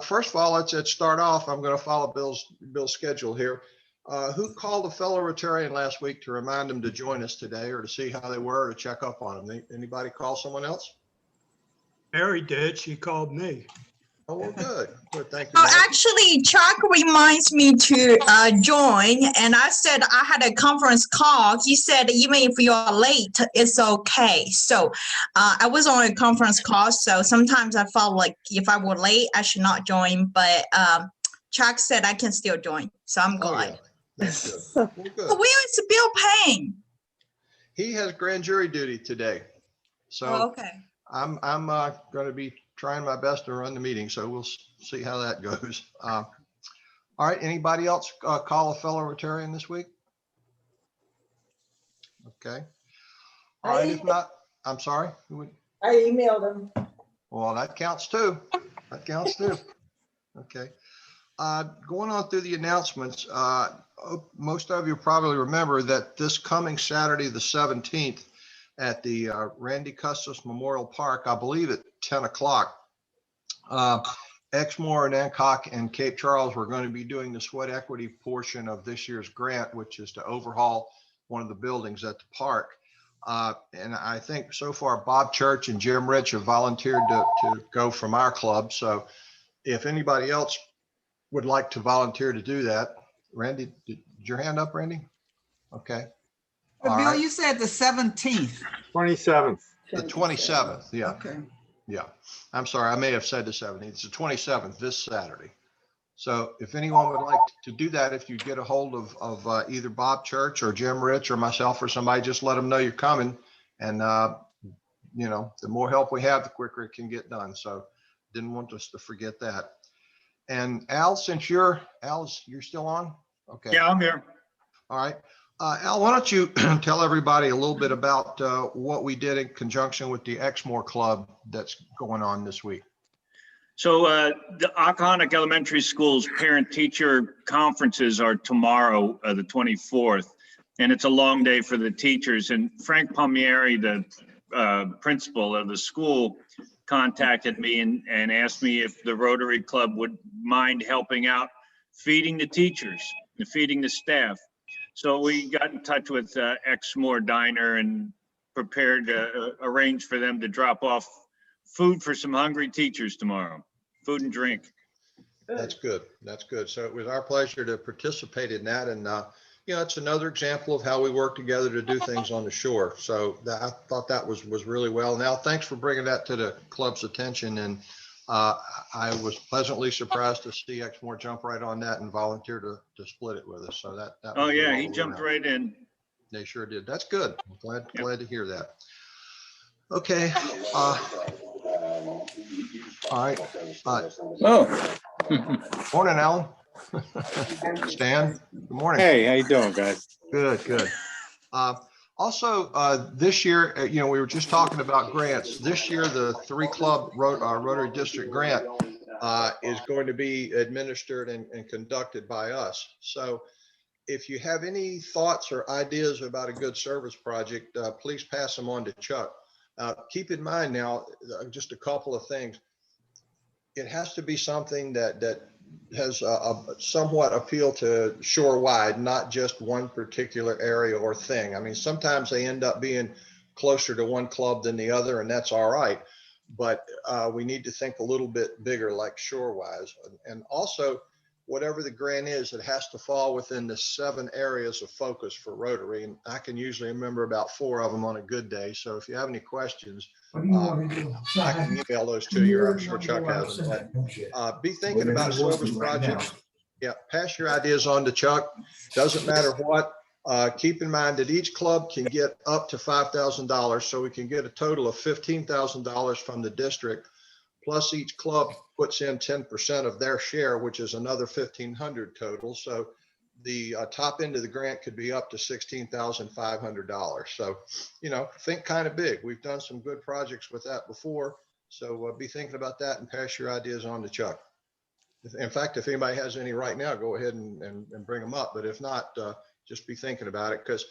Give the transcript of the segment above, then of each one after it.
First of all, let's start off. I'm going to follow Bill's schedule here. Who called a fellow Rotarian last week to remind them to join us today, or to see how they were, or to check up on them? Anybody call someone else? Mary did. She called me. Oh, well, good. Good. Thank you. Oh, Mary. actually, Chuck reminds me to join, and I said I had a conference call. He said even if you're late, it's okay. So I was on a conference call, so sometimes I felt like if I were late, I should not join. But Chuck said I can still join, so I'm glad. Oh, yeah. That's good. Well, good. Where is Bill Payne? He has grand jury duty today, so Okay. I'm going to be trying my best to run the meeting, so we'll see how that goes. All right, anybody else call a fellow Rotarian this week? Okay. All right, if not, I'm sorry. I emailed him. Well, that counts too. That counts too. Okay. Going on through the announcements, most of you probably remember that this coming Saturday, the 17th, at the Randy Custis Memorial Park, I believe at 10 o'clock, Exmoor and Hancock and Cape Charles, we're going to be doing the sweat equity portion of this year's grant, which is to overhaul one of the buildings at the park. And I think so far Bob Church and Jim Rich have volunteered to go from our club. So if anybody else would like to volunteer to do that, Randy, did your hand up, Randy? Okay. Bill, All right. you said the 17th. 27th. The 27th, yeah. Okay. Yeah, I'm sorry, I may have said the 17th. It's the 27th, this Saturday. So if anyone would like to do that, if you get a hold of either Bob Church or Jim Rich or myself or somebody, just let them know you're coming. And, you know, the more help we have, the quicker it can get done. So didn't want us to forget that. And Al, since you're still on? Okay. Yeah, I'm here. All right. Al, why don't you tell everybody a little bit about what we did in conjunction with the Exmoor Club that's going on this week? So the Occohannock Elementary School's parent-teacher conferences are tomorrow, the 24th, and it's a long day for the teachers. And Frank Palmieri, the principal of the school, contacted me and asked me if the Rotary Club would mind helping out feeding the teachers and feeding the staff. So we got in touch with Exmoor Diner and prepared to arrange for them to drop off food for some hungry teachers tomorrow, food and drink. That's good. That's good. So it was our pleasure to participate in that. And, you know, it's another example of how we work together to do things on the shore. So I thought that was really well. Now, thanks for bringing that to the club's attention. And I was pleasantly surprised to see Exmoor jump right on that and volunteer to split it with us. So that Oh yeah, he jumped right in. They sure did. That's good. I'm glad to hear that. Okay. All right. Oh, Morning, Alan. Stan, good morning. hey, how you doing, guys? Good, good. Also, this year, you know, we were just talking about grants. This year, the 3-club Rotary District grant is going to be administered and conducted by us. So if you have any thoughts or ideas about a good service project, please pass them on to Chuck. Keep in mind now, just a couple of things. It has to be something that has a somewhat appeal to shore-wide, not just one particular area or thing. I mean, sometimes they end up being closer to one club than the other, and that's all right. But we need to think a little bit bigger, like shore-wise. And also, whatever the grant is, it has to fall within the 7 areas of focus for Rotary. And I can usually remember about 4 of them on a good day. So if you have any questions, I can email those to you. I'm sure Chuck has them. But be thinking about service projects. Yeah, pass your ideas on to Chuck. Doesn't matter what. Keep in mind that each club can get up to $5,000. So we can get a total of $15,000 from the district. Plus each club puts in 10% of their share, which is another $1,500 total. So the top end of the grant could be up to $16,500. So, you know, think kind of big. We've done some good projects with that before. So be thinking about that and pass your ideas on to Chuck. In fact, if anybody has any right now, go ahead and bring them up. But if not, just be thinking about it, because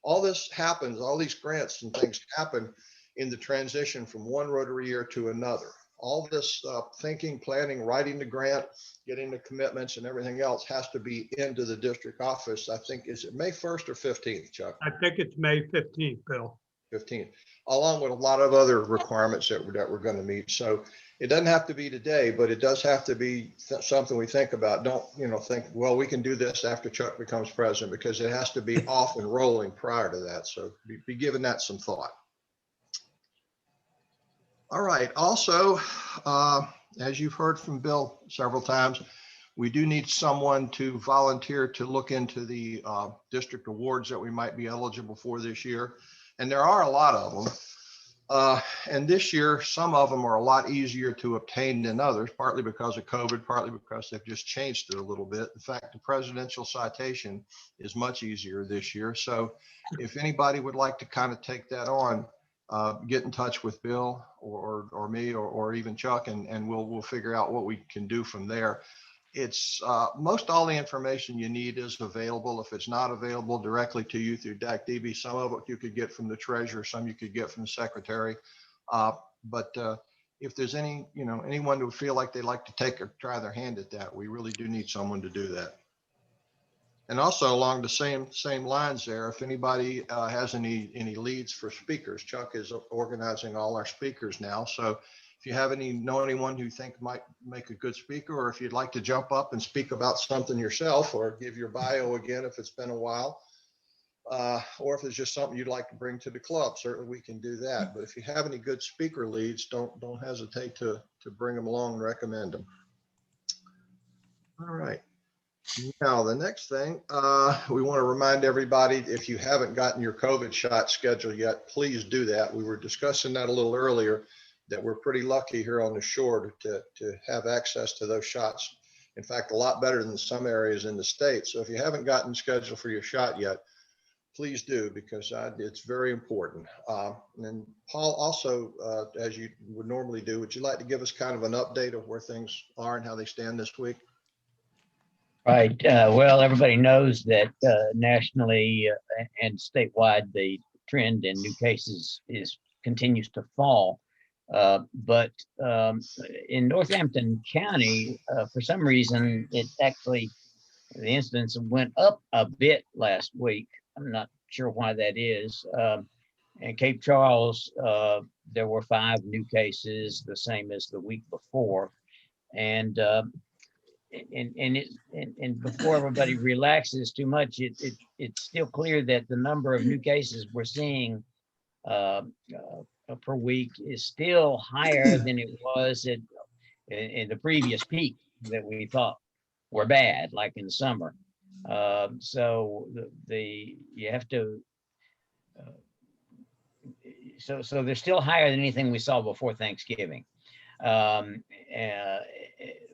all this happens, all these grants and things happen in the transition from one Rotary year to another. all this thinking, planning, writing the grant, getting the commitments and everything else has to be into the district office. I think, is it May 1st or 15th, Chuck? I think it's May 15th, Bill. 15th, along with a lot of other requirements that we're going to meet. So it doesn't have to be today, but it does have to be something we think about. Don't, think, well, we can do this after Chuck becomes president, because it has to be off and rolling prior to that. So be giving that some thought. All right. Also, as you've heard from Bill several times, we do need someone to volunteer to look into the district awards that we might be eligible for this year. And there are a lot of them. And this year, some of them are a lot easier to obtain than others, partly because of COVID, partly because they've just changed it a little bit. In fact, the presidential citation is much easier this year. So if anybody would like to kind of take that on, get in touch with Bill or me or even Chuck, and we'll figure out what we can do from there. It's most all the information you need is available. If it's not available directly to you through DAC-DB, some of it you could get from the treasurer, some you could get from the secretary. But if there's anyone who feel like they'd like to take or try their hand at that, we really do need someone to do that. And also along the same lines there, if anybody has any leads for speakers, Chuck is organizing all our speakers now. So if you know anyone who you think might make a good speaker, or if you'd like to jump up and speak about something yourself, or give your bio again if it's been a while, or if it's just something you'd like to bring to the club, certainly we can do that. But if you have any good speaker leads, don't hesitate to bring them along and recommend them. All right. Now, the next thing, we want to remind everybody, if you haven't gotten your COVID shot scheduled yet, please do that. We were discussing that a little earlier, that we're pretty lucky here on the shore to have access to those shots. In fact, a lot better than some areas in the state. So if you haven't gotten scheduled for your shot yet, please do, because it's very important. And Paul, also, as you would normally do, would you like to give us kind of an update of where things are and how they stand this week? Right. Well, everybody knows that nationally and statewide, the trend in new cases continues to fall. But in Northampton County, for some reason, the incidence went up a bit last week. I'm not sure why that is. In Cape Charles, there were 5 new cases, the same as the week before. And before everybody relaxes too much, it's still clear that the number of new cases we're seeing per week is still higher than it was in the previous peak that we thought were bad, like in the summer. So you have to. So they're still higher than anything we saw before Thanksgiving.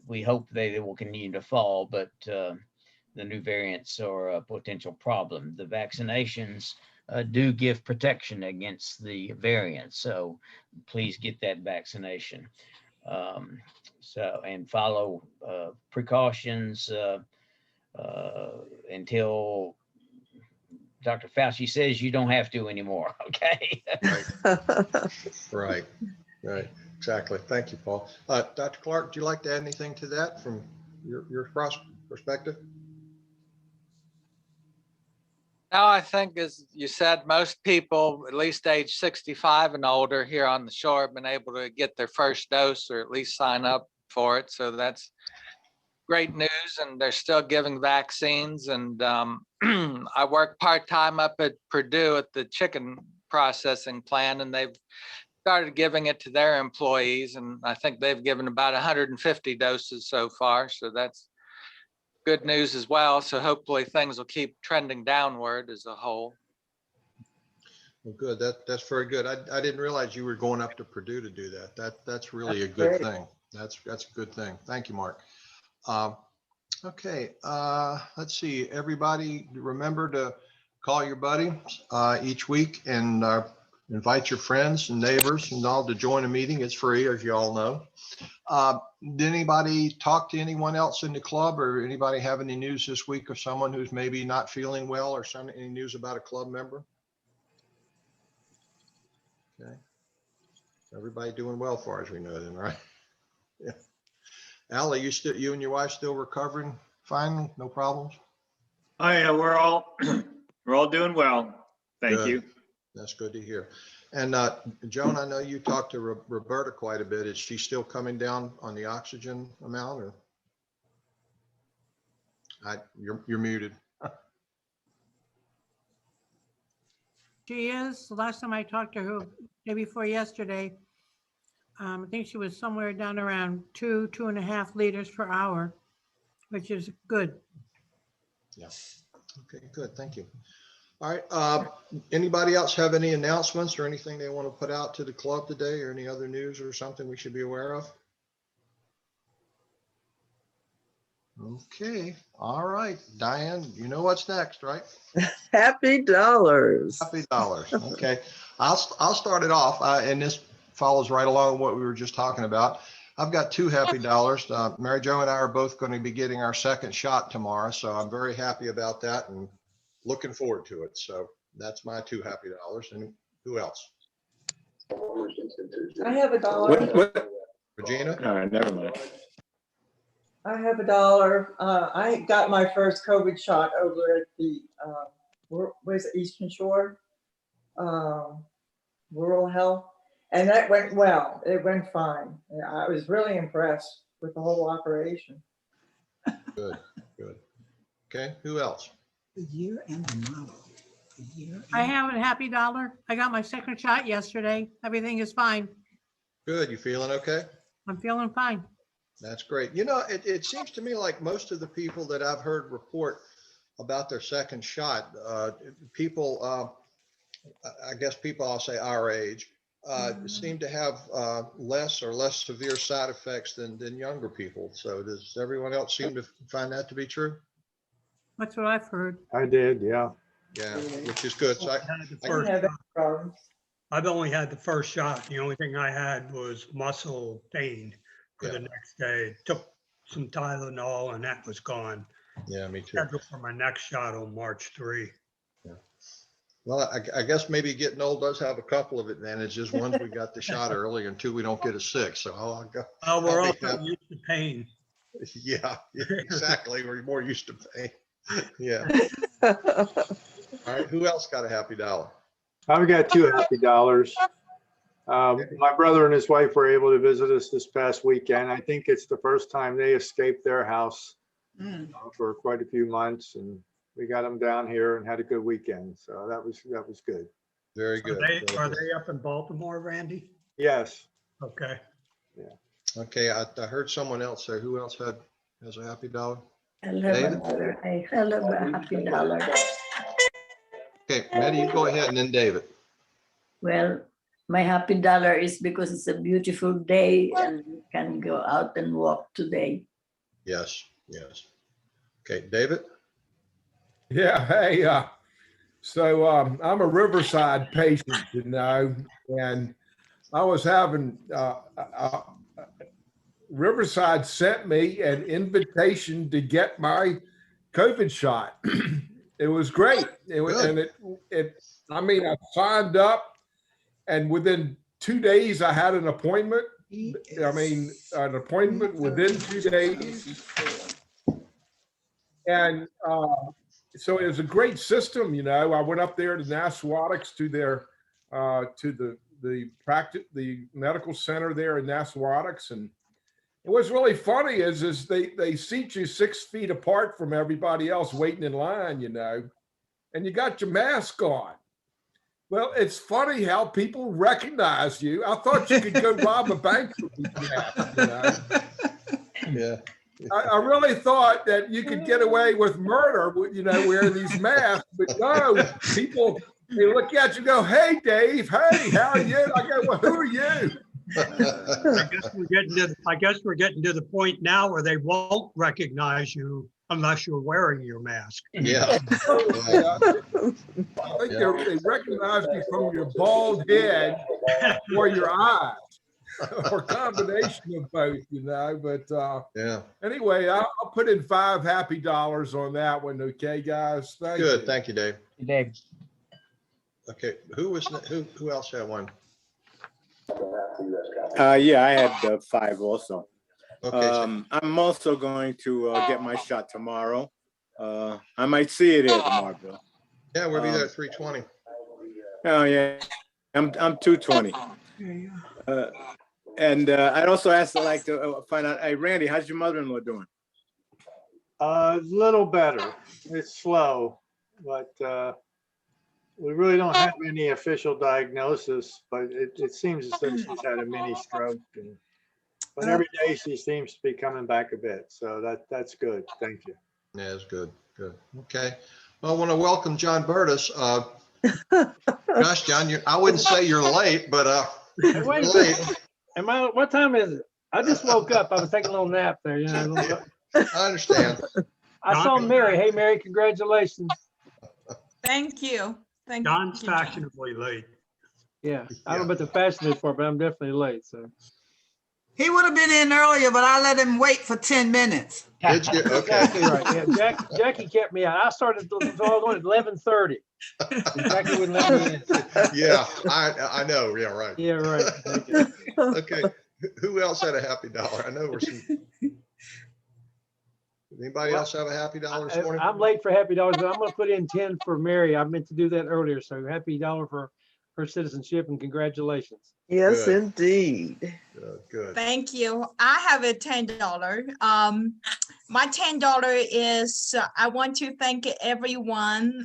We hope they will continue to fall, but the new variants are a potential problem. The vaccinations do give protection against the variants, so please get that vaccination. And follow precautions until Dr. Fauci says you don't have to anymore. Okay. Right. Exactly. Thank you, Paul. Dr. Clark, would you like to add anything to that from your perspective? No, I think, as you said, most people, at least age 65 and older here on the shore, have been able to get their first dose or at least sign up for it. So that's great news. And they're still giving vaccines. And I work part-time up at Purdue at the chicken processing plant, and they've started giving it to their employees. And I think they've given about 150 doses so far. So that's good news as well. So hopefully things will keep trending downward as a whole. Well, good. That's very good. I didn't realize you were going up to Purdue to do that. That's really a good thing. That's a good thing. Thank you, Mark. Okay. Let's see. Everybody, remember to call your buddy each week and invite your friends and neighbors and all to join a meeting. It's free, as you all know. Did anybody talk to anyone else in the club, or anybody have any news this week of someone who's maybe not feeling well, or any news about a club member? Okay. Everybody doing well, as far as we know then, right? Yeah. Allie, you and your wife still recovering fine? No problems? Oh, yeah, we're all doing well. Thank Good. you. That's good to hear. And Joan, I know you talked to Roberta quite a bit. Is she still coming down on the oxygen amount, or? You're muted. She is. The last time I talked to her, day before yesterday, I think she was somewhere down around 2.5 liters per hour, which is good. Yeah. Okay, good. Thank you. All right. Anybody else have any announcements or anything they want to put out to the club today, or any other news or something we should be aware of? Okay. All right. Diane, you know what's next, right? Happy dollars. Happy dollars. Okay. I'll start it off, and this follows right along what we were just talking about. I've got two happy dollars. Mary Jo and I are both going to be getting our second shot tomorrow, so I'm very happy about that and looking forward to it. So that's my two happy dollars. And who else? I have $1. What? Regina? All right, never mind. I have $1. I got my first COVID shot over at the, where's it, Eastern Shore? Rural Health. And that went well. It went fine. I was really impressed with the whole operation. Good, good. Okay, who else? The year and the model. The year I and- have a happy dollar. I got my second shot yesterday. Everything is fine. Good, you feeling okay? I'm feeling fine. That's great. You know, it seems to me like most of the people that I've heard report about their second shot, people, I guess people, I'll say our age, seem to have less severe side effects than younger people. So does everyone else seem to find that to be true? That's what I've heard. I did, yeah. Yeah, which is good. So I had the I first didn't have shot. any problems. I've only had the first shot. The only thing I had was muscle pain for Yeah. the next day. Took some Tylenol and that was gone. yeah, me too. Scheduled for my next shot on March 3. Well, I guess maybe getting old does have a couple of advantages. One, we got the shot early, and two, we don't get as sick. So I'll go. Oh, we're I'll be also happy. used to pain. Yeah, exactly. We're more used to pain. Yeah. All right. Who else got a happy dollar? I've got two happy dollars. My brother and his wife were able to visit us this past weekend. I think it's the first time they escaped their house for quite a few months, and we got them down here and had a good weekend. So that was good. Very good. Are they up in Baltimore, Randy? Yes. Okay. Okay. I heard someone else say, who else has a happy dollar? I'll David? have another. I'll have a happy dollar. Okay, Maddie, you go ahead, and then David. Well, my happy dollar is because it's a beautiful day and we can go out and walk today. Yes, yes. Okay, David? Yeah, hey, so I'm a Riverside patient, you know, and I was having, Riverside sent me an invitation to get my COVID shot. It was great. It was, Good. and I mean, I signed up and within 2 days I had an appointment. I mean, an appointment within 2 days. And so it was a great system, you know. I went up there to Nassawattix to their to the medical center there in Nassawattix, and it was really funny is they seat you 6 feet apart from everybody else waiting in line, you know, and you got your mask on. Well, it's funny how people recognize you. I thought you could go rob a bank with these masks, you know. Yeah. I really thought that you could get away with murder, you know, wearing these masks, but no, people, they look at you and go, hey, Dave, hey, how are you? I go, well, who are you? I guess we're getting to the point now where they won't recognize you unless you're wearing your mask. Yeah. Yeah. I think they recognize you from your bald head or your eyes, or combination of both, you know. But Yeah. anyway, I'll put in 5 happy dollars on that one. Okay, guys. Thank Good. you. Thank you, Dave. Dave, Okay. Who else had one? Yeah, I had 5 also. Okay, so I'm also going to get my shot tomorrow. I might see you there tomorrow, Bill. yeah, we'll be there at 3:20. Oh, yeah. I'm 220. And I'd also like to find out, hey, Randy, how's your mother-in-law doing? Little better. It's slow, but we really don't have any official diagnosis, but it seems as though she's had a mini stroke. But every day she seems to be coming back a bit. So that's good. Thank you. Yeah, it's good. Good. Okay. Well, I want to welcome John Burtis. Gosh, John, I wouldn't say you're late, but Hey, you're wait a late. second. What time is it? I just woke up. I was taking a little nap there. You know, I understand. I saw Mary. Hey, Mary, congratulations. Thank you. Thank John's you, John. fashionably late. Yeah, I don't know about the fashion is for, but I'm definitely late. So He would have been in earlier, but I let him wait for 10 minutes. Did you? Okay. exactly right. Yeah, Jackie kept me out. I started going at 11:30. Jackie wouldn't let me in. Yeah, I know. Yeah, right. Yeah, right. Okay. Okay. Who else had a happy dollar? I know we're some. Anybody else have a happy dollar this morning? I'm late for happy dollars, but I'm going to put in 10 for Mary. I meant to do that earlier. So happy dollar for her citizenship and congratulations. Yes, Good. indeed. Good. Thank you. I have a $10. My $10 is I want to thank everyone,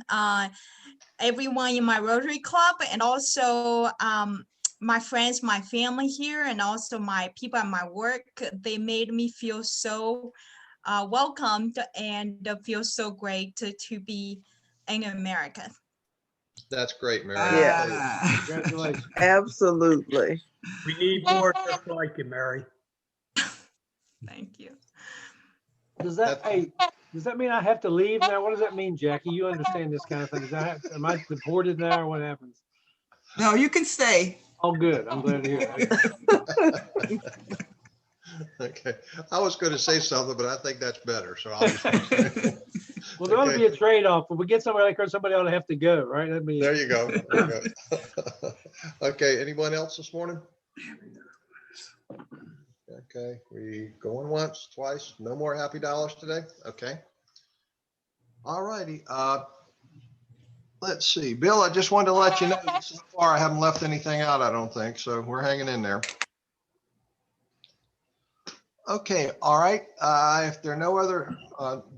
everyone in my Rotary Club, and also my friends, my family here, and also my people at my work. They made me feel so welcomed and feel so great to be in America. That's great, Mary. Congratulations. Absolutely. We need more just like you, Mary. Thank you. Does that mean I have to leave now? What does that mean, Jackie? You understand this kind of thing. Am I deported now or what happens? No, you can stay. Oh, good. I'm glad to hear it. Okay. I was going to say something, but I think that's better. So I'll just. Well, there ought to be a trade-off. If we get somebody like her, somebody ought to have to go, right? There you go. There you go. Okay. Anyone else this morning? Okay. We going once, twice. No more happy dollars today. Okay. All righty. Let's see. Bill, I just wanted to let you know so far I haven't left anything out, I don't think. So we're hanging in there. Okay, all right. If there are no other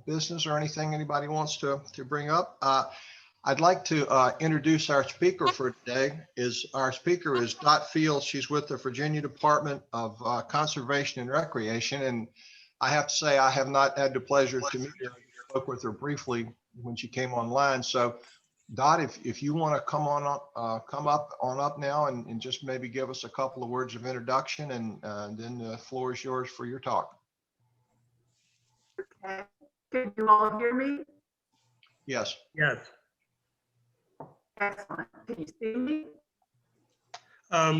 business or anything anybody wants to bring up, I'd like to introduce our speaker for today. Our speaker is Dot Fields. She's with the Virginia Department of Conservation and Recreation. And I have to say, I have not had the pleasure to meet her. I spoke with her briefly when she came online. So Dot, if you want to come up now and just maybe give us a couple of words of introduction, and then the floor is yours for your talk. Okay. Can you all hear me? Yes. Yes. Excellent. Can you see me?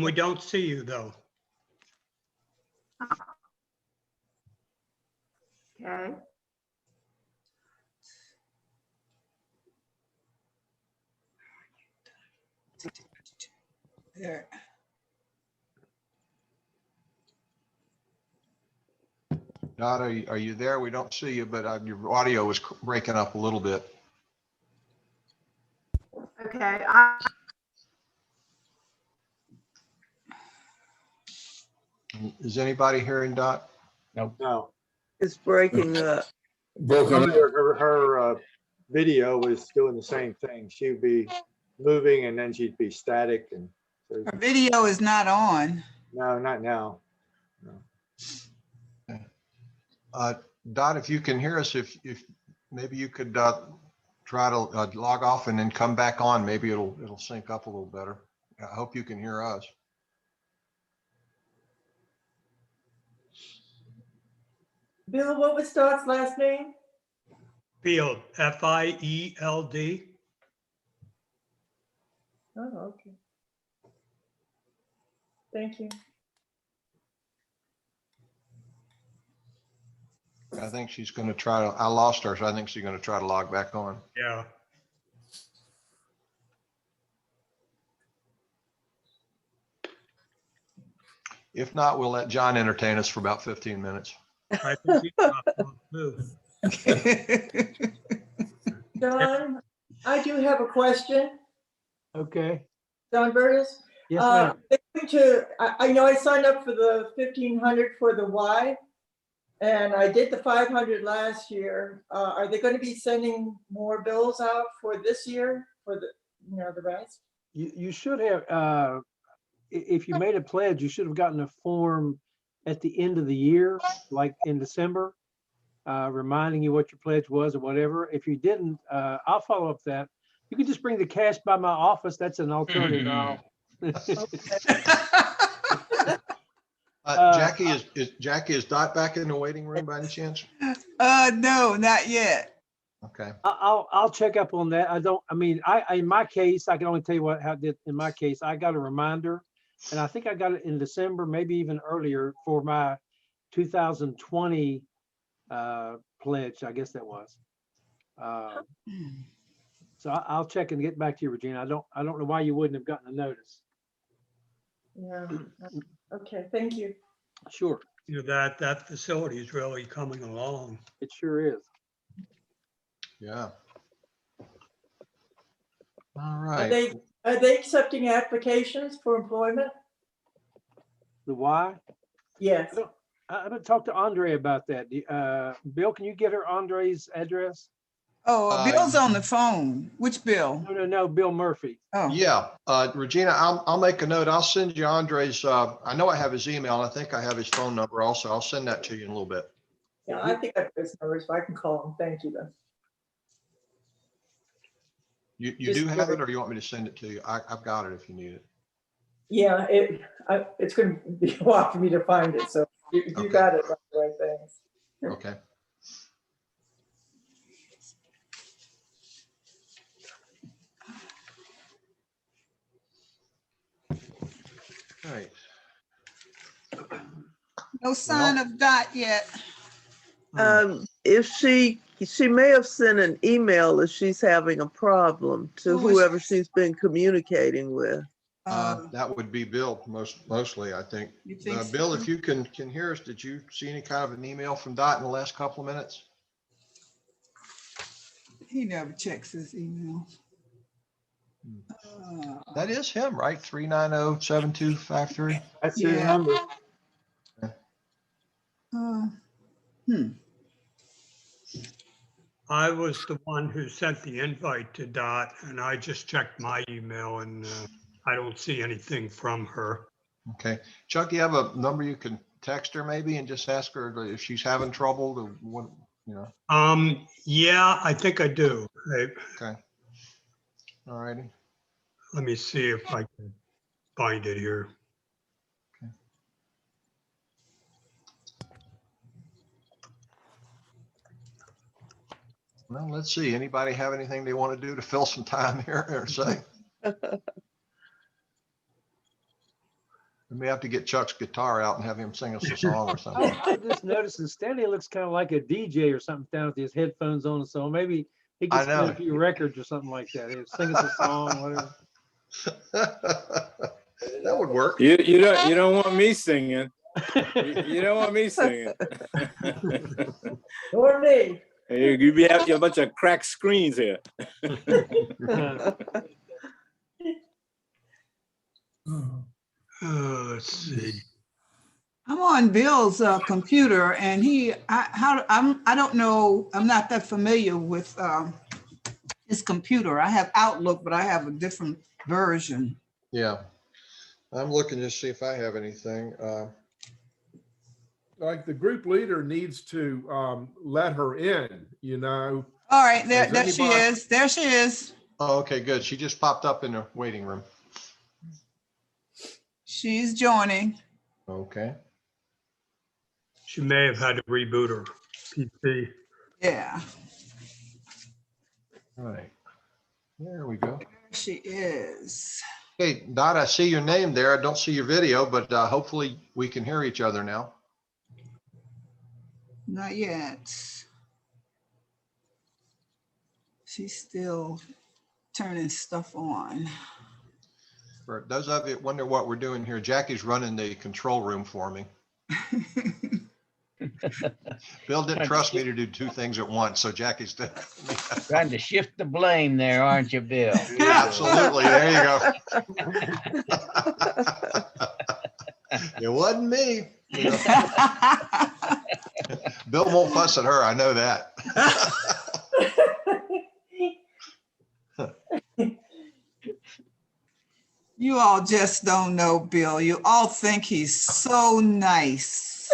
We don't see you though. Okay. There. Dot, are you there? We don't see you, but your audio is breaking up a little bit. Okay. Is anybody hearing Dot? Nope. No. It's breaking up. Her video was doing the same thing. She'd be moving and then she'd be static. And so, Her video is not on. no, not now. No. Dot, if you can hear us, if maybe you could try to log off and then come back on, maybe it'll sync up a little better. I hope you can hear us. Bill, what was Dot's last name? Field, F-I-E-L-D. Oh, okay. Thank you. I think she's going to try to, I lost her, so I think she's going to try to log back on. Yeah. If not, we'll let John entertain us for about 15 minutes. I think he dropped off too. John, I do have a question. Okay. John Burgess? Yes, ma'am. I know I signed up for the 1,500 for the Y, and I did the 500 last year. Are they going to be sending more bills out for this year for the rest? You should have, if you made a pledge, you should have gotten a form at the end of the year, like in December, reminding you what your pledge was or whatever. If you didn't, I'll follow up that. You can just bring the cash by my office. That's an alternative. Jackie, is Dot back in the waiting room by any chance? No, not yet. Okay. I'll check up on that. In my case, I can only tell you how I did in my case. I got a reminder, and I think I got it in December, maybe even earlier, for my 2020 pledge. I guess that was. So I'll check and get back to you, Regina. I don't know why you wouldn't have gotten a notice. Yeah. Okay, thank you. Sure. You know, that facility is really coming along. It sure is. Yeah. All Are right. they accepting applications for employment? The why? Yes. I haven't talked to Andre about that. Bill, can you get her Andre's address? Oh, Bill's on the phone. Which Bill? No, Bill Murphy. Oh. Yeah, Regina, I'll make a note. I'll send you Andre's, I know I have his email, and I think I have his phone number also. I'll send that to you in a little bit. Yeah, I think I have his numbers, but I can call him. Thank you then. You do have it, or you want me to send it to you? I've got it if you need it. Yeah, it's going to be a while for me to find it, so you got it right away, thanks. Okay. All right. No sign of Dot yet. If she may have sent an email if she's having a problem to whoever she's been communicating with. That would be Bill mostly, I think. You think so? Bill, if you can hear us, did you see any kind of an email from Dot in the last couple of minutes? He never checks his email. That is him, right? 390-7253. That's his number. I was the one who sent the invite to Dot, and I just checked my email, and I don't see anything from her. Okay. Chuck, you have a number you can text her maybe and just ask her if she's having trouble to what, you know? Yeah, I think I do. Okay. All righty. Let me see if I can find it here. Okay. Well, let's see. Anybody have anything they want to do to fill some time here or say? We may have to get Chuck's guitar out and have him sing us a song or something. I just noticed that Stanley looks kind of like a DJ or something down with his headphones on. So maybe he can spin a few records or something like that. He'll sing us a song, whatever. That would work. You don't want me singing. You don't want me singing. Or me. You be having a bunch of cracked screens here. Let's see. I'm on Bill's computer, and I don't know. I'm not that familiar with his computer. I have Outlook, but I have a different version. Yeah. I'm looking to see if I have anything. Like the group leader needs to let her in, you know. All right, there she is. There she is. Oh, okay, good. She just popped up in the waiting room. She's joining. Okay. She may have had to reboot her PC. Yeah. All right. There we go. There she is. Hey, Dot, I see your name there. I don't see your video, but hopefully we can hear each other now. Not yet. She's still turning stuff on. For those of you that wonder what we're doing here, Jackie's running the control room for me. Bill didn't trust me to do two things at once, so Jackie's done. Trying to shift the blame there, aren't you, Bill? Absolutely. There you go. It wasn't me. You know. Bill won't fuss at her. I know that. You all just don't know Bill. You all think he's so nice.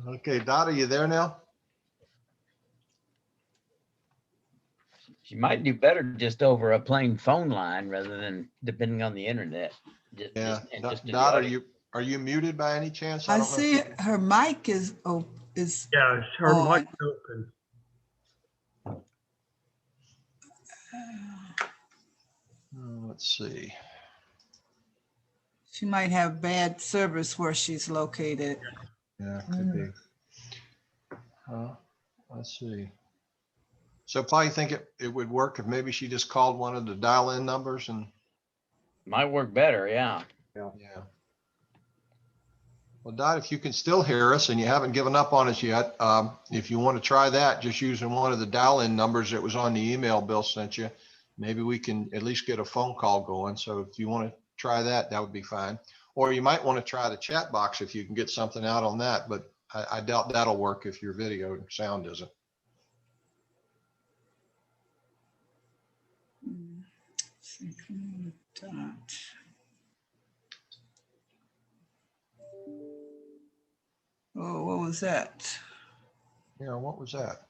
Okay, Dot, are you there now? She might do better just over a plain phone line rather than depending on the internet. Yeah. And just do the Dot, audio. are you muted by any chance? I don't know if see you- her mic is Yeah, her on. mic's open. Let's see. She might have bad service where she's located. Yeah, could be. Let's see. So Paul, you think it would work if maybe she just called one of the dial-in numbers and? Might work better, yeah. Yeah. Well, Dot, if you can still hear us and you haven't given up on us yet, if you want to try that, just using one of the dial-in numbers that was on the email Bill sent you, maybe we can at least get a phone call going. So if you want to try that, that would be fine. Or you might want to try the chat box if you can get something out on that, but I doubt that'll work if your video sound isn't. Oh, what was that? Yeah, what was that?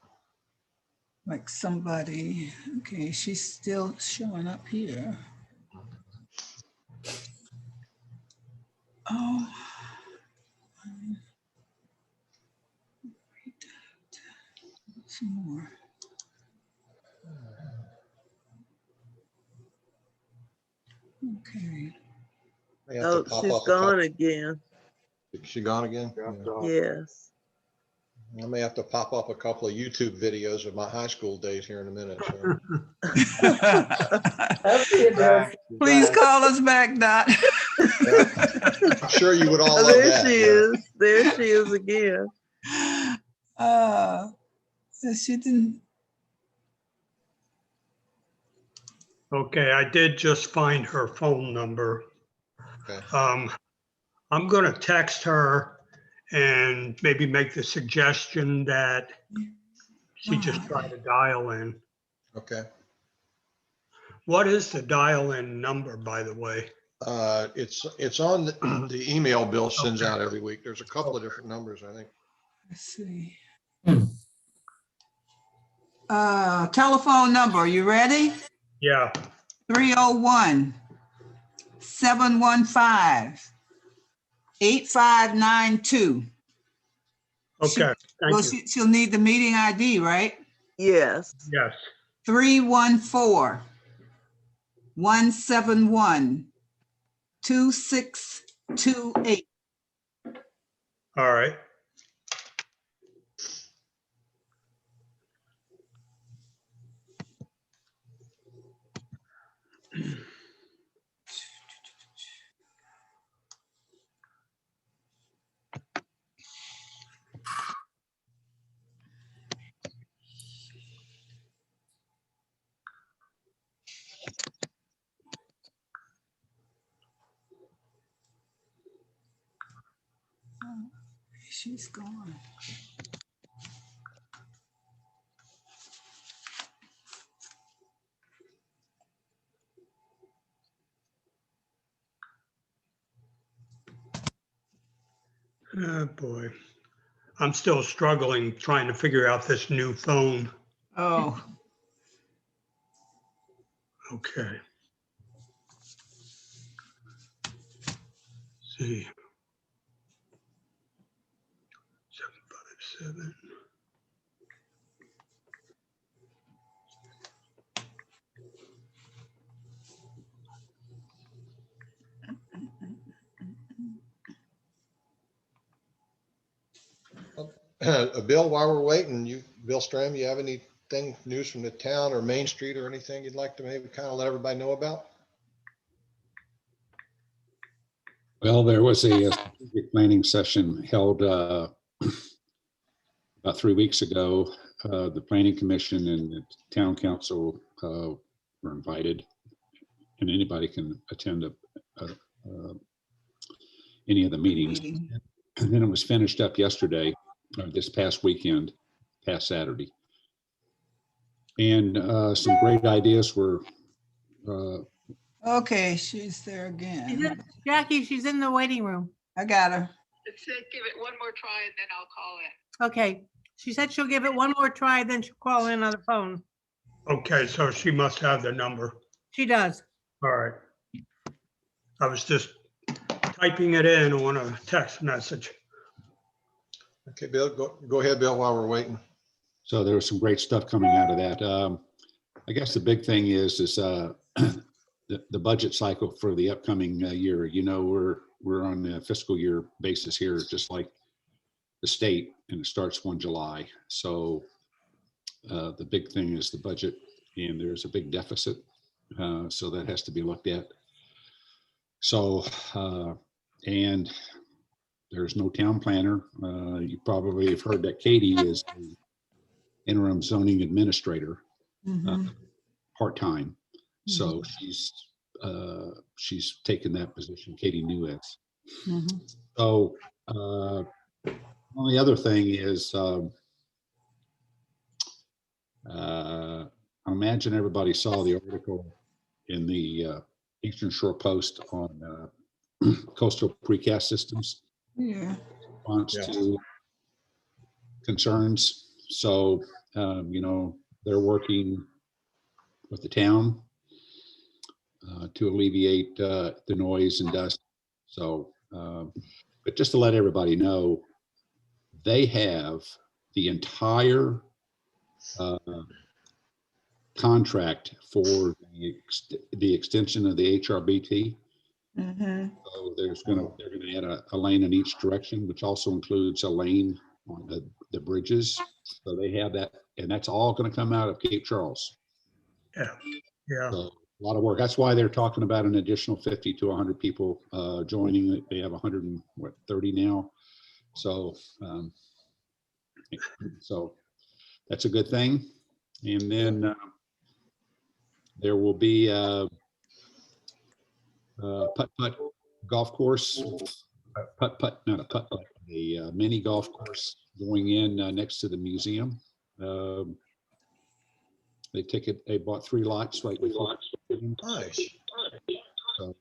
Like somebody, okay, she's still showing up here. Oh. Some more. Okay. May have to Oh, pop she's up a couple- gone again. She gone again? Yes. I may have to pop up a couple of YouTube videos of my high school days here in a minute. So. Please call us back, Dot. I'm sure you would all Oh, love there that. she yeah. is. There she is again. She didn't. Okay, I did just find her phone number. Okay. I'm gonna text her and maybe make the suggestion that she just try to dial in. Okay. What is the dial-in number, by the way? It's on the email Bill sends out every week. There's a couple of different numbers, I think. Let's see. Telephone number, you ready? Yeah. 301-715-8592. Okay, thank you. She'll need the meeting ID, right? Yes. Yes. 314-171-2628. All right. She's gone. Oh, boy. I'm still struggling trying to figure out this new phone. Oh. Okay. Let's see. 757. Bill, while we're waiting, Bill Stram, you have anything news from the town or Main Street or anything you'd like to maybe kind of let everybody know about? Well, there was a strategic planning session held about 3 weeks ago. The Planning Commission and the Town Council were invited, and anybody can attend any of the meetings. And then it was finished up yesterday, this past weekend, past Saturday. And some great ideas were. Okay, she's there again. Jackie, she's in the waiting room. I got her. It said give it one more try and then I'll call in. Okay, she said she'll give it one more try, then she'll call in on the phone. Okay, so she must have the number. She does. All right. I was just typing it in on a text message. Okay, Bill, go ahead, Bill, while we're waiting. So there was some great stuff coming out of that. I guess the big thing is the budget cycle for the upcoming year. You know, we're on a fiscal year basis here, just like the state, and it starts 1 July. So the big thing is the budget, and there's a big deficit. So that has to be looked at. So, and there's no town planner. You probably have heard that Katie is the interim zoning administrator, part-time. So she's taken that position, Katie Newitz. So only other thing is, I imagine everybody saw the article in the Eastern Shore Post on coastal precast systems. Yeah. Response to concerns. So, you know, they're working with the town to alleviate the noise and dust. So, but just to let everybody know, they have the entire contract for the extension of the HRBT. So they're gonna add a lane in each direction, which also includes a lane on the bridges. So they have that, and that's all going to come out of Cape Charles. Yeah. So a lot of work. That's why they're talking about an additional 50 to 100 people joining. They have 130 now. So, so that's a good thing. And then there will be a putt-putt golf course, putt-putt, not a putt-putt, a mini golf course going in next to the museum. They bought 3 lots right before. Nice. So,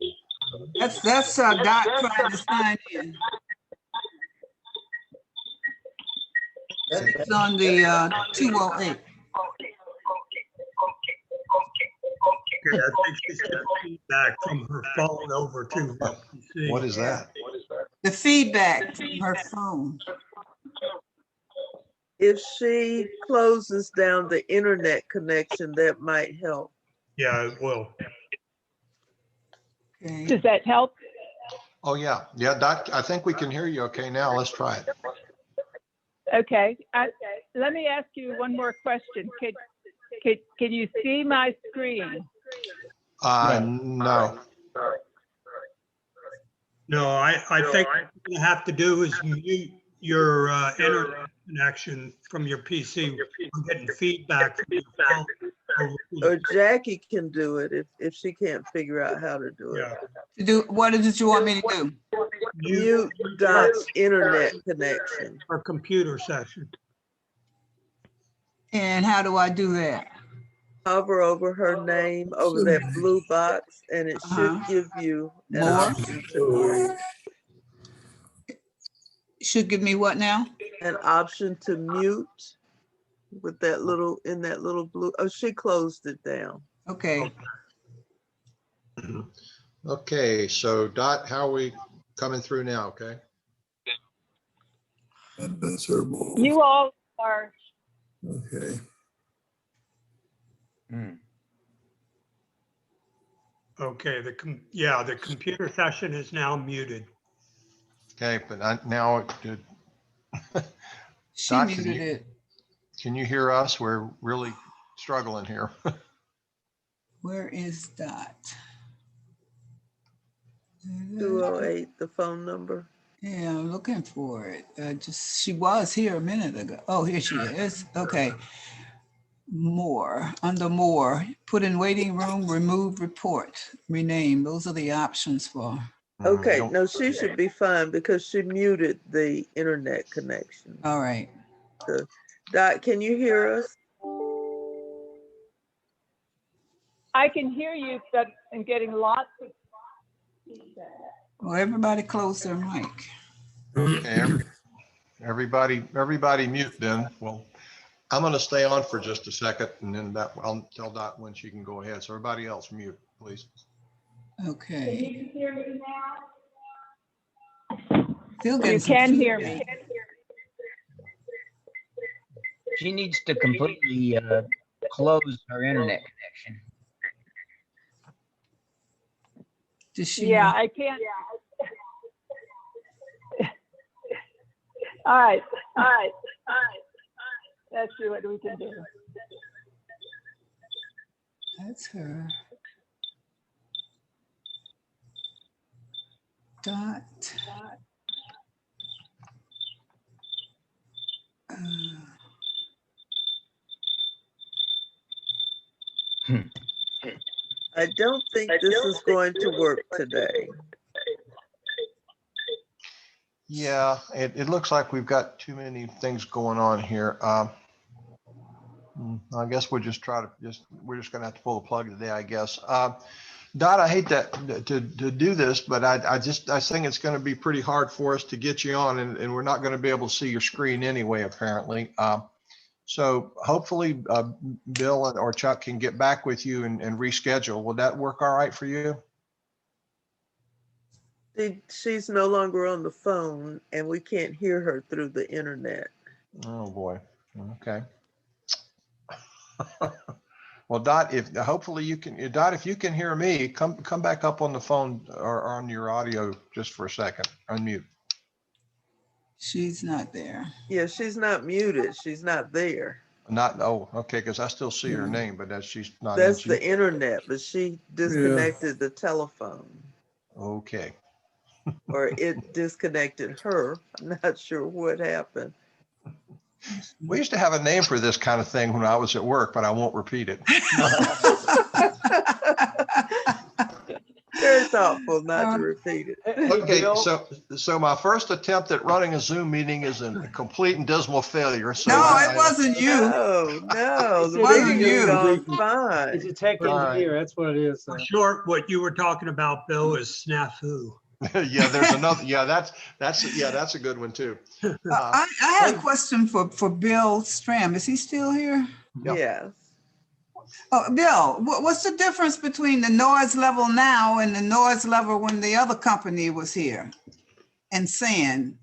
That's Dot trying to sign in. It's on the 208. Okay, I think she's getting feedback from her phone over to her PC. What is that? The feedback from her phone. If she closes down the internet connection, that might help. Yeah, it will. Okay. Does that help? Oh, yeah. Yeah, Doc, I think we can hear you okay now. Let's try it. Okay. Let me ask you one more question. Can you see my screen? No. No, I think what you have to do is mute your internet connection from your PC. I'm getting feedback from your phone. Or Jackie can do it if she can't figure out how to do it. To do what is it you want me to do? Mute Dot's internet connection. Her computer session. And how do I do that? Hover over her name over that blue box, and it should give you an More? option to Should give me what now? an option to mute with that little in that little blue. Oh, she closed it down. Okay. Okay, so Dot, how are we coming through now? Okay. That's her ball. You all are. Okay. Okay, the computer session is now muted. Okay, but now it did. She Doc, muted it. Can you hear us? We're really struggling here. Where is Dot? 208, the phone number. Yeah, I'm looking for it. She was here a minute ago. Oh, here she is. Okay. More, under more, put in waiting room, remove report, rename. Those are the options for. Okay, no, she should be fine because she muted the internet connection. All right. Dot, can you hear us? I can hear you, but I'm getting lots of feedback. Well, everybody close their mic. Okay, everybody mute then. Well, I'm going to stay on for just a second and then I'll tell Dot when she can go ahead. So everybody else mute, please. Okay. Can you hear me now? Still You getting some can hear feedback. me. She needs to completely close her internet connection. Does she? Yeah, I can't. All right. Let's see what we can do. That's her. Dot. I don't think this is going to work today. Yeah, it looks like we've got too many things going on here. I guess we're just gonna have to pull the plug today, I guess. Dot, I hate to do this, but I think it's going to be pretty hard for us to get you on, and we're not going to be able to see your screen anyway, apparently. So hopefully Bill or Chuck can get back with you and reschedule. Will that work all right for you? She's no longer on the phone and we can't hear her through the internet. Oh boy. Okay. Well, Dot, hopefully you can, Dot, if you can hear me, come back up on the phone or on your audio just for a second. Unmute. She's not there. Yeah, she's not muted. She's not there. Okay, because I still see her name, but she's not. That's the internet, but she disconnected the telephone. Okay. Or it disconnected her. I'm not sure what happened. We used to have a name for this kind of thing when I was at work, but I won't repeat it. Very thoughtful not to repeat it. Okay, so my first attempt at running a Zoom meeting is a complete and dismal failure. So no, it wasn't you. No, it wasn't you. Fine. It's a tech engineer. That's what it is. For short, what you were talking about, Bill, is snafu. Yeah, there's another. Yeah, that's a good one too. I had a question for Bill Stram. Is he still here? Yep. Yes. Oh, Bill, what's the difference between the noise level now and the noise level when the other company was here and saying?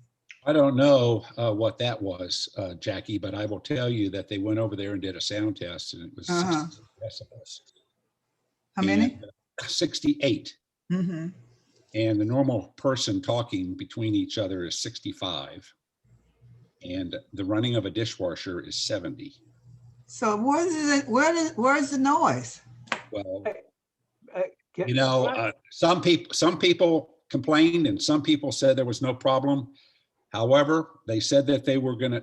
I don't know what that was, Jackie, but I will tell you that they went over there and did a sound test and it was 60 decibels. How many? 68. Mm-hmm. And the normal person talking between each other is 65. And the running of a dishwasher is 70. So where's the noise? Well, some people complained and some people said there was no problem. However, they said that they were gonna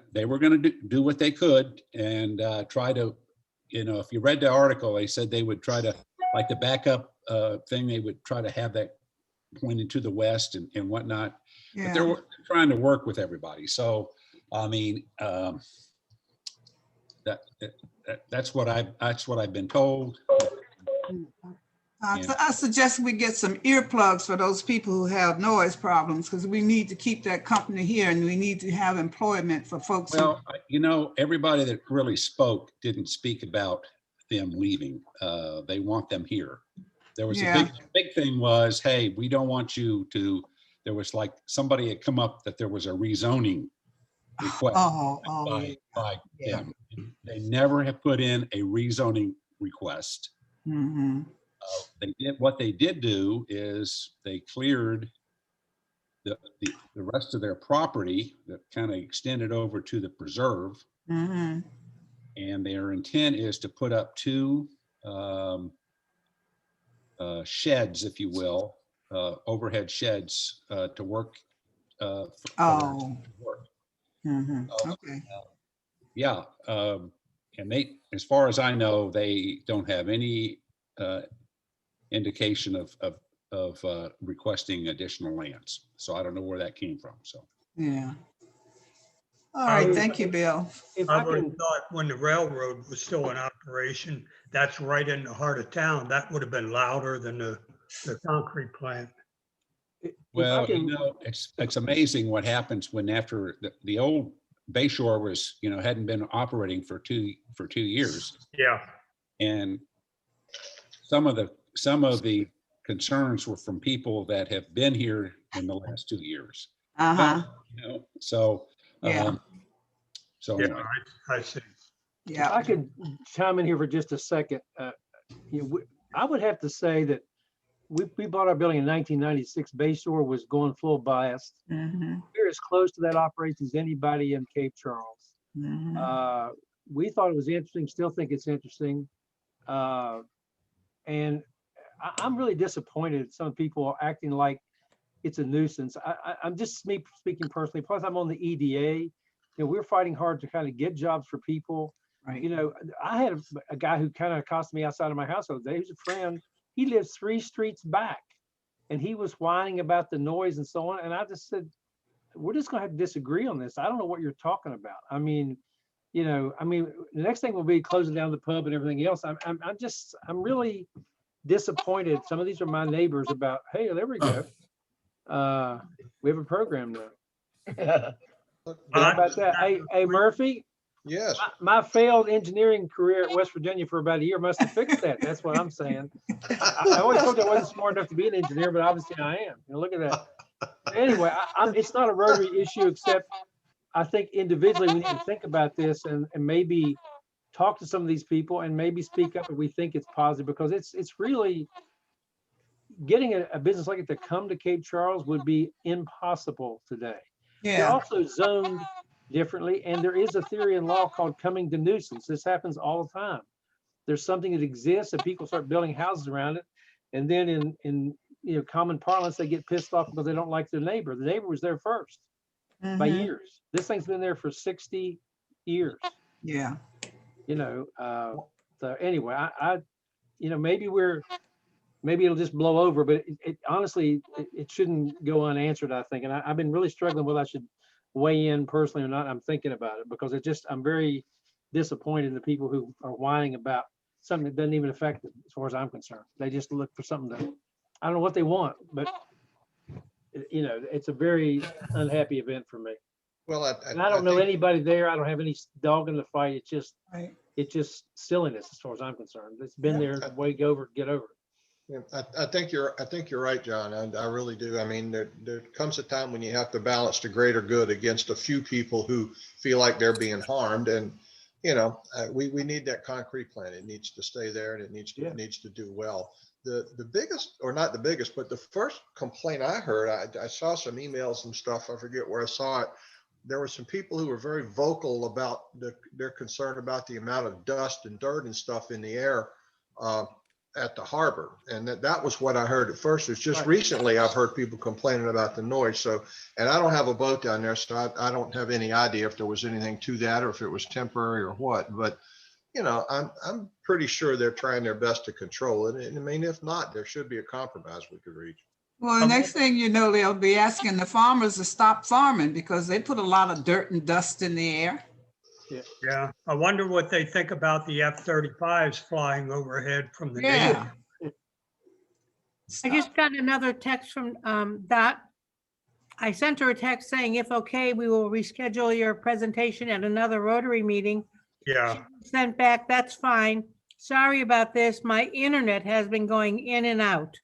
do what they could and try to, if you read the article, they said they would try to, like the backup thing, they would try to have that pointed to the west and whatnot. Yeah. But they're trying to work with everybody. So, I mean, that's what I've been told. I suggest we get some earplugs for those people who have noise problems because we need to keep that company here and we need to have employment for folks. Well, everybody that really spoke didn't speak about them leaving. They want them here. There was a big thing was, hey, we don't want you to, there was like somebody had come up that there was a rezoning request by them. They never have put in a rezoning request. Mm-hmm. What they did do is they cleared the rest of their property that kind of extended over to the preserve. Mm-hmm. And their intent is to put up two sheds, if you will, overhead sheds to work. Oh. Work. Mhm. Okay. Yeah, and they, as far as I know, they don't have any indication of requesting additional lands. So I don't know where that came from. So Yeah. All right. Thank you, Bill. If I I would can, have thought when the railroad was still in operation, that's right in the heart of town. That would have been louder than the concrete plant. if I well, can, it's amazing what happens when after the old Bayshore was, hadn't been operating for two years, Yeah. and some of the concerns were from people that have been here in the last 2 years. Uh-huh. So Yeah. So Yeah, anyway, I see. if Yeah. I could chime in here for just a second, I would have to say that we bought our building in 1996. Bayshore was going full blast. Mhm. We're as close to that operation as anybody in Cape Charles. Mhm. We thought it was interesting, still think it's interesting. And I'm really disappointed some people are acting like it's a nuisance. I'm just me speaking personally, plus I'm on the EDA. We're fighting hard to kind of get jobs for people. Right. I had a guy who kind of accosted me outside of my house the other day. He was a friend. He lives 3 streets back, and he was whining about the noise and so on. And I just said, we're just going to have to disagree on this. I don't know what you're talking about. I mean, the next thing will be closing down the pub and everything else. I'm really disappointed. Some of these are my neighbors about, hey, there we go. We have a program now. How about that? Hey, Murphy, Yes. my failed engineering career at West Virginia for about a year must have fixed that. That's what I'm saying. I always told you I wasn't smart enough to be an engineer, but obviously I am. Look at that. Anyway, it's not a Rotary issue, except I think individually we need to think about this and maybe talk to some of these people and maybe speak up if we think it's positive, because it's really getting a business like it to come to Cape Charles would be impossible today. They're Yeah. also zoned differently, and there is a theory in law called coming to nuisance. This happens all the time. There's something that exists and people start building houses around it, and then in common parlance, they get pissed off because they don't like their neighbor. The neighbor was there first by Mhm. years. This thing's been there for 60 years. Yeah. So anyway, maybe it'll just blow over, but honestly, it shouldn't go unanswered, I think. And I've been really struggling whether I should weigh in personally or not. I'm thinking about it because I'm very disappointed in the people who are whining about something that doesn't even affect them as far as I'm concerned. They just look for something that, I don't know what they want, but it's a very unhappy event for me. Well, And I don't know think- anybody there. I don't have any dog in the fight. Right. It's just silliness as far as I'm concerned. It's been there, way go over, get over it. Yeah, I think you're right, John. I really do. I mean, there comes a time when you have to balance the greater good against a few people who feel like they're being harmed. And, we need that concrete plant. It needs to stay there and it needs to do well. The biggest, or not the biggest, but the first complaint I heard, I saw some emails and stuff. I forget where I saw it. There were some people who were very vocal about their concern about the amount of dust and dirt and stuff in the air at the harbor. And that was what I heard at first. It's just recently I've heard people complaining about the noise. So, and I don't have a boat down there, so I don't have any idea if there was anything to that or if it was temporary or what. But, I'm pretty sure they're trying their best to control it. And I mean, if not, there should be a compromise we could reach. Well, the next thing you know, they'll be asking the farmers to stop farming because they put a lot of dirt and dust in the air. Yeah. I wonder what they think about the F-35s flying overhead from the Navy. Yeah. I just got another text from Dot. I sent her a text saying, if okay, we will reschedule your presentation at another Rotary meeting. Yeah. Sent back, that's fine. Sorry about this. My internet has been going in and out.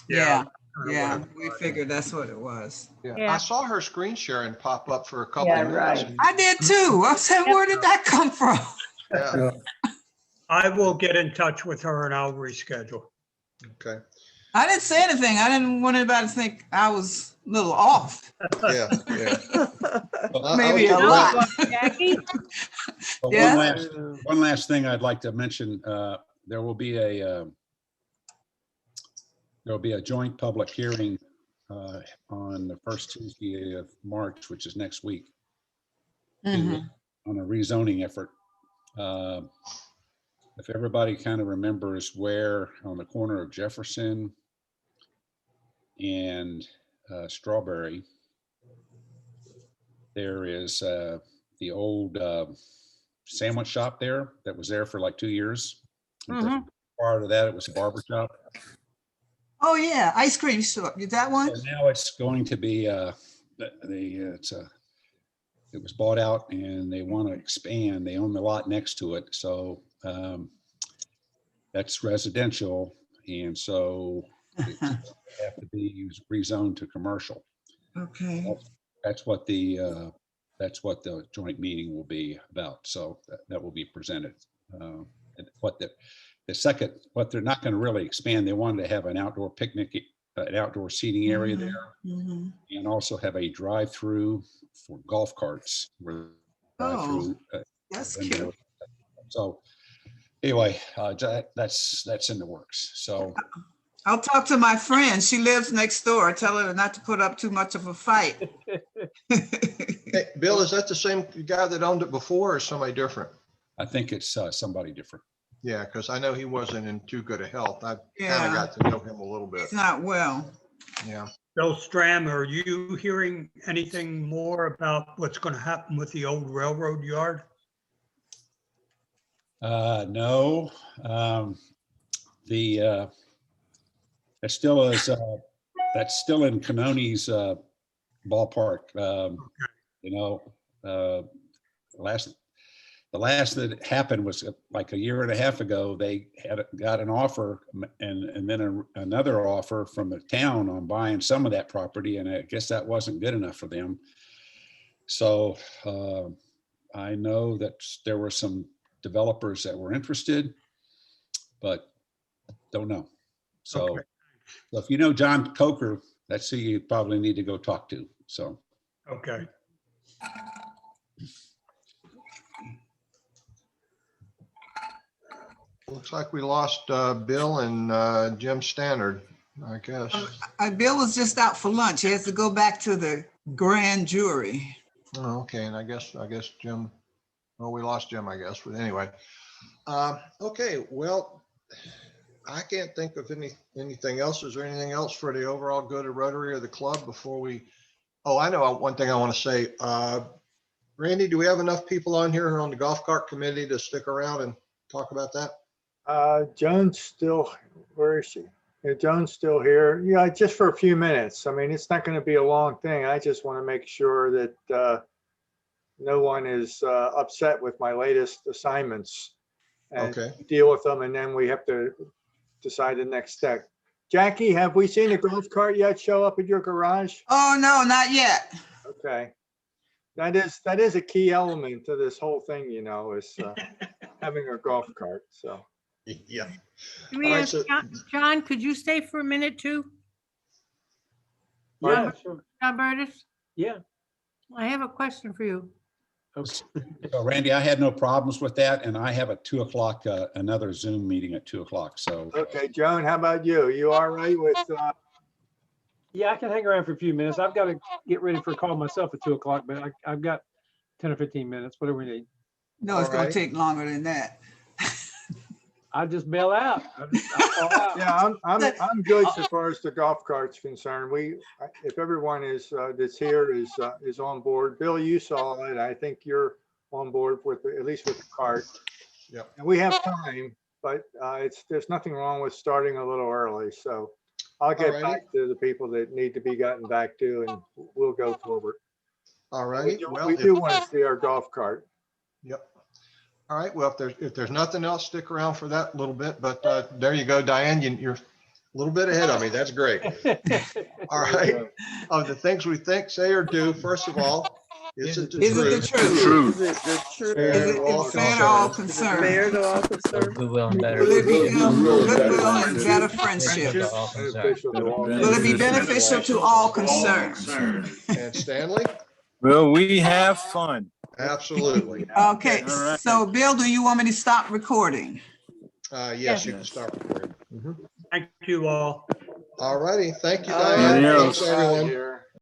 Yeah. Yeah. We figured that's what it was. Yeah. I saw her screen sharing pop up for a couple of minutes. Right. I did too. I said, where did that come from? Yeah. I will get in touch with her and I'll reschedule. Okay. I didn't say anything. I didn't want anybody to think I was a little off. Yeah. Maybe a lot. Well, Yeah. one last thing I'd like to mention. There will be There'll be a joint public hearing on the first Tuesday of March, which is next week, Mhm. on a rezoning effort. If everybody kind of remembers where on the corner of Jefferson and Strawberry, there is the old sandwich shop there that was there for like 2 years. Mhm. Prior to that, it was a barber shop. Oh, yeah, ice cream shop. Is that one? So now it's going to be it was bought out and they want to expand. They own the lot next to it. So that's residential. And so it's have to be rezoned to commercial. Okay. That's what the joint meeting will be about. So that will be presented. And what they're not going to really expand. They wanted to have an outdoor picnic, an outdoor seating area there, Mhm. and also have a drive-through for golf carts. Oh, that's cute. So anyway, that's in the works. So I'll talk to my friend. She lives next door. Tell her not to put up too much of a fight. Hey, Bill, is that the same guy that owned it before or somebody different? I think it's somebody different. Yeah, because I know he wasn't in too good a health. I kind Yeah. of got to know him a little bit. It's not well. Yeah. Bill Stram, are you hearing anything more about what's going to happen with the old railroad yard? No, it still is, that's still in Canoni's ballpark. You know, the last that happened was like a year and a half ago. They got an offer and then another offer from the town on buying some of that property. And I guess that wasn't good enough for them. So I know that there were some developers that were interested, but don't know. So, Okay. so if you know John Coker, that's who you probably need to go talk to. So. Okay. Looks like we lost Bill and Jim Stannard, I guess. Bill was just out for lunch. He has to go back to the grand jury. Oh, okay, and I guess Jim, well, we lost Jim, I guess, but anyway. Okay, well, I can't think of anything else. Is there anything else for the overall good of Rotary or the club before we, oh, I know one thing I want to say. Randy, do we have enough people on here on the golf cart committee to stick around and talk about that? Joan's still, where is she? Yeah, Joan's still here. Yeah, just for a few minutes. I mean, it's not going to be a long thing. I just want to make sure that no one is upset with my latest assignments and deal with them. And then we have to decide the next step. Jackie, have we seen a golf cart yet show up at your garage? Oh, no, not yet. Okay. That is a key element to this whole thing, you know, is having a golf cart. So. Yeah. Can we ask John, could you stay for a minute too? Yeah, sure. John Burtis, Yeah. I have a question for you. So Randy, I had no problems with that. And I have a 2 o'clock, another Zoom meeting at 2 o'clock. So. Okay, Joan, how about you? You all right with? Yeah, I can hang around for a few minutes. I've got to get ready for a call myself at 2 o'clock, but I've got 10 or 15 minutes, whatever we need. No, it's going to take longer than that. I just bail out. Yeah, I'm good so far as the golf cart's concerned. If everyone is that's here is on board. Bill, you saw it. I think you're on board with at least with the cart. Yeah. And we have time, but there's nothing wrong with starting a little early. So I'll get back to the people that need to be gotten back to, and we'll go forward. All right. We do want to see our golf cart. Yep. All right. Well, if there's nothing else, stick around for that little bit. But there you go, Diane. You're a little bit ahead of me. That's great. All right. Of the things we think, say, or do, first of all, is it the truth? Is it the truth? Is it fair to all concerned? Fair to all concerned? Goodwill and better. Will it be goodwill and better friendship? Will it be beneficial to all concerned? And Stanley? Will we have fun? Absolutely. Okay, All right. so Bill, do you want me to stop recording? Yes, you can start recording. Thank you all. All righty. Thank you, All Diane. right. Thanks, everyone.